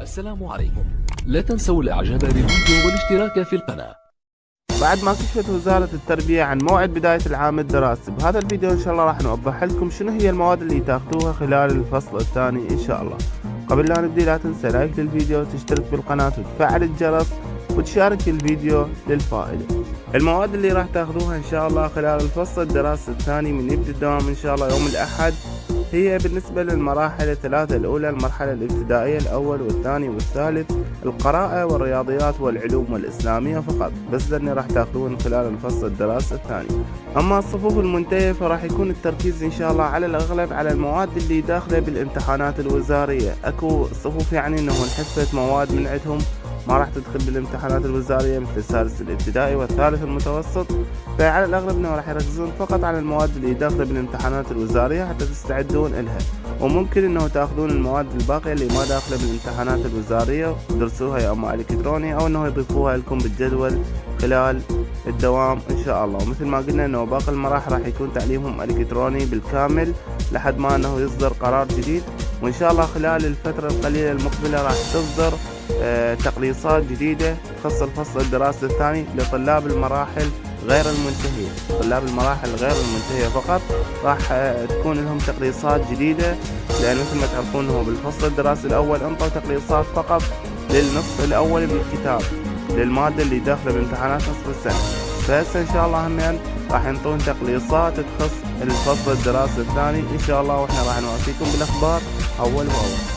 السلام عليكم. لا تنسوا الاعجاب بالفيديو والاشتراك في القناة. بعد ما كشفت وزارة التربية عن موعد بداية العام الدراسي، بهذا الفيديو ان شاء الله راح نوضح لكم شنو هي المواد اللي تاخذوها خلال الفصل الثاني ان شاء الله. قبل لا نبدي لا تنسى لايك للفيديو وتشترك بالقناة وتفعل الجرس وتشارك الفيديو للفائدة. المواد اللي راح تاخذوها ان شاء الله خلال الفصل الدراسي الثاني من يبدأ الدوام ان شاء الله يوم الاحد، هي بالنسبة للمراحل الثلاثة الأولى، المرحلة الابتدائية الأول والثاني والثالث، القراءة والرياضيات والعلوم والإسلامية فقط، بس لأني راح تاخذون خلال الفصل الدراسي الثاني. أما الصفوف المنتهية فراح يكون التركيز إن شاء الله على الأغلب على المواد اللي داخلة بالامتحانات الوزارية. أكو صفوف يعني إنه انحذفت مواد من عندهم ما راح تدخل بالامتحانات الوزارية مثل السادس الابتدائي والثالث المتوسط، فعلى الأغلب إنه راح يركزون فقط على المواد اللي داخلة بالامتحانات الوزارية حتى تستعدون إلها، وممكن إنه تاخذون المواد الباقية اللي ما داخلة بالامتحانات الوزارية تدرسوها يا إما إلكتروني أو إنه يضيفوها لكم بالجدول خلال الدوام إن شاء الله. ومثل ما قلنا إنه باقي المراحل راح يكون تعليمهم إلكتروني بالكامل لحد ما إنه يصدر قرار جديد، وإن شاء الله خلال الفترة القليلة المقبلة راح تصدر تقليصات جديدة تخص الفصل الدراسي الثاني لطلاب المراحل غير المنتهية. طلاب المراحل غير المنتهية فقط راح تكون لهم تقليصات جديدة، لأن مثل ما تعرفون هو بالفصل الدراسي الأول انطوا تقليصات فقط للنصف الأول من الكتاب للمادة اللي داخلة بامتحانات نصف السنة، فهسه إن شاء الله همين راح ينطون تقليصات تخص الفصل الدراسي الثاني إن شاء الله، وإحنا راح نوافيكم بالأخبار أول بأول.